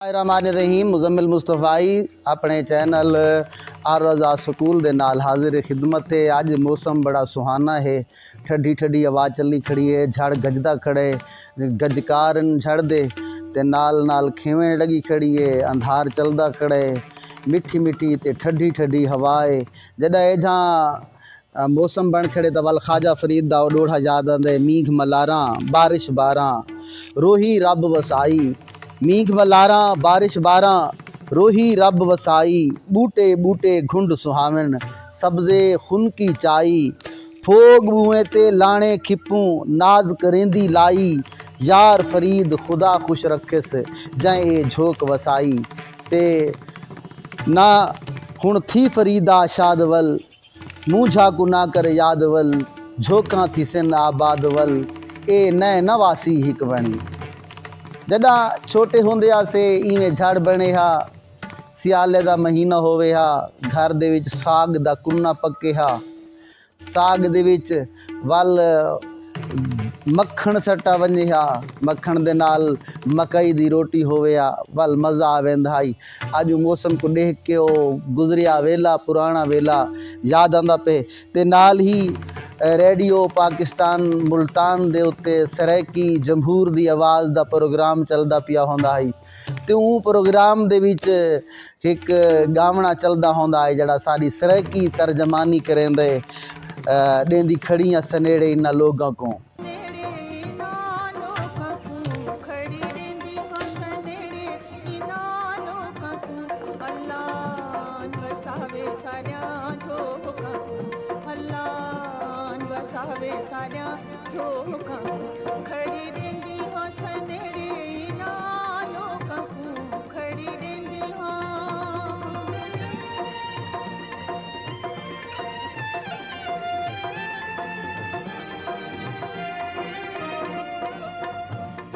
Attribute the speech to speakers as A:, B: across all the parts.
A: रहीम मुजम्मिल मुस्तफ़ाई अपने channel आरज़ा school दे नाल हाजिर खिदमत है। अज मौसम बड़ा सुहाना है, ठंडी ठंडी हवा चली खड़ी है, झड़ गजदा खड़े गजकार झड़ दे ते नाल नाल खेवें लगी खड़ी है, अंधार चलदा खड़े, मिठी मिठी ते ठंडी ठंडी हवा है। जदा एजा मौसम बन खड़े तो वल ख्वाजा फरीद दा डोढ़ा याद आंदे, मीघ मलारा बारिश बारां रोही रब वसाई। मीघ मलारा बारिश बारां रोही रब वसाई, बूटे बूटे घुंड सुहावन सब्ज़े खुनकी चाई। फोग बुए ते लाणे खिपूं नाज करेंदी लाई, यार फरीद खुदा खुश रखे से जै ए झोंक वसाई। ते ना हुण थी फरीदा शादवल, मुँह झाकू ना कर यादवल, झोंका थी सिन आबादवल, ए नए नवासी हिक बणी। जदा छोटे होंदे आसे इवें झड़ बने हा, सियाले दा महीना होवे हा, घर दे विच साग दा कुन्ना पक्के हा, साग दे विच वल मक्खण सट्टा वंजे हा, मक्खण दे नाल मकई दी रोटी होवे हा, वल मज़ा आवेंदा हाई। अज मौसम को देख के ओ गुजरिया वेला पुराना वेला याद आंदा पे। ते नाल ही रेडियो पाकिस्तान मुल्तान दे उत्ते सरैकी जमहूर दी आवाज़ दा प्रोग्राम चलदा पिया होंदा है। ते उह प्रोग्राम दे विच एक गावना चलदा होंदा है जड़ा साडी सरैकी तर्जमानी करेंदे देंदी खड़ियां सनेड़े इन्हां लोगां को।
B: खड़ी रेंदी हो सनेड़े नालो कपूं खड़ी रेंदी हो।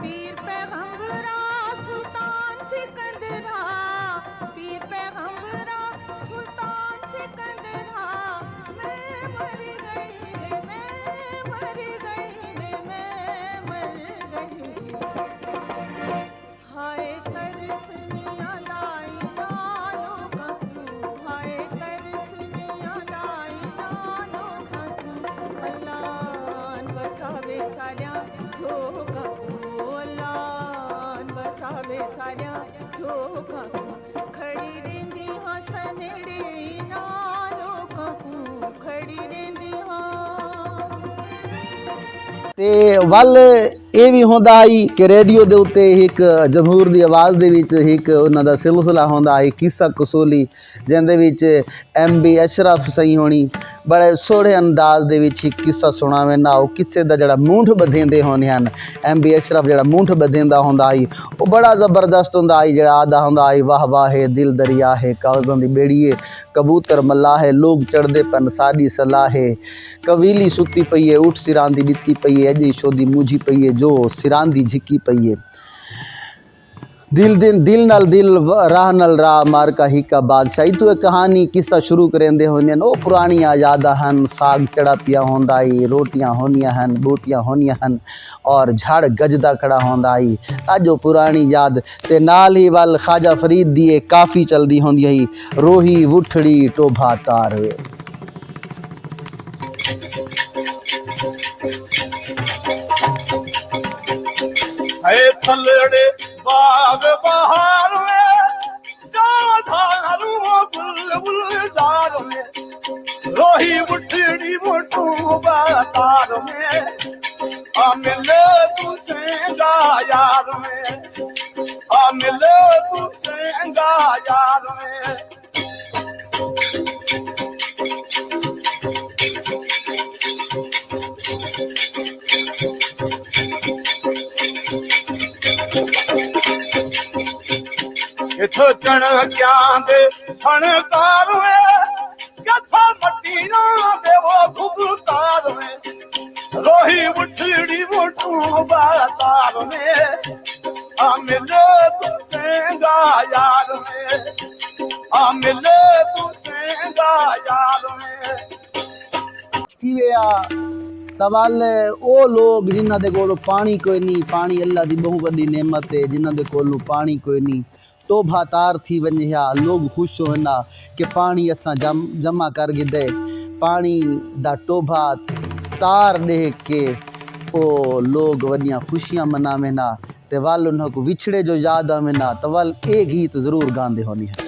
B: पीर पैगंबरा सुल्तान सिकंदरा, पीर पैगंबरा सुल्तान सिकंदरा, मैं मर गई रे मैं मर गई रे मैं मर गई। हाय तरसनिया दाई नालो कपूं, हाय तरसनिया दाई नालो कपूं, अल्लाह बसावे सारिया झोका, अल्लाह बसावे सारिया झोका, खड़ी रेंदी हो सनेड़े नालो कपूं खड़ी रेंदी हो।
A: ते वल ये भी होंदा है कि रेडियो दे उत्ते एक जमहूर दी आवाज़ दे विच एक उन्हां दा सिलसिला होंदा है किस्सा कसूली, जिंदे विच MB अशरफ सही होनी बड़े सोहणे अंदाज दे विच एक किस्सा सुणावे ना। वो किस्से दा जड़ा मूंठ बधेंदे होंदे हन, MB अशरफ जड़ा मूंठ बधेंदा होंदा है वो बड़ा ज़बरदस्त होंदा है। जड़ा आदा होंदा है वाह वाह है दिल दरिया है, कागज़ां दी बेड़िए कबूतर मल्ला है, लोग चढ़दे पन साडी सलाह है, कवीली सुती पई है उठ सिरांदी दित्ती पई है, अजी शोदी मुझी पई है जो सिरांदी झिकी पई है। दिल नाल दिल राह नाल राह मार का हिका बादशाही। तो एक कहानी किस्सा शुरू करेंदे होंदे ओ पुरानियां यादां हन, साग चढ़ा पिया होंदा है, रोटियां होनियां हन, बोटियां होनियां हन और झड़ गजदा खड़ा होंदा है। अज वो पुरानी याद ते नाल ही वल ख्वाजा फरीद दी काफ़ी चलदी होंदी है, रोही वुठड़ी टोभा तार वे।
C: थलड़े बाग बहार में धारू बुलबुल जार में, रोही उठड़ी मोटू बातार में, मिले तू सेंगा यार में, मिले तू सेंगा यार में। इथो चण क्या दे छणकार में, कथा मट्टी ना दे वो गुबकार में, रोही उठड़ी मोटू बातार में, मिले तू सेंगा यार में, मिले तू सेंगा यार में।
A: सवाल ओ लोग जिन्हां दे कोल पानी कोई नहीं, पानी अल्लाह दी बहुत बड़ी नेमत है, जिन्हां दे कोल पानी कोई नहीं, टोभा तार थी वञे हा लोग ख़ुश होना कि पानी असां जमा कर गिदे पानी दा टोभा तार देख के ओ लोग वॾियां खुशियां मनावेना ते वल उन को विछड़े जो याद आवेना तो वल ए गीत ज़रूर गांदे होनी है।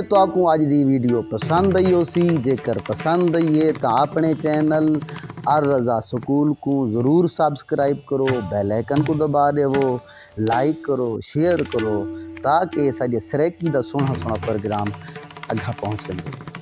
A: तो आपको आज दी वीडियो पसंद आई हो सी जेकर पसंद आई है तो अपने चैनल अर रज़ा स्कूल को ज़रूर सब्सक्राइब करो, बेल आइकन को दबा देवो, लाइक करो, शेयर करो ताकि साडे सरेकी दा सोहना सोहना प्रोग्राम अगा पहुँच सके।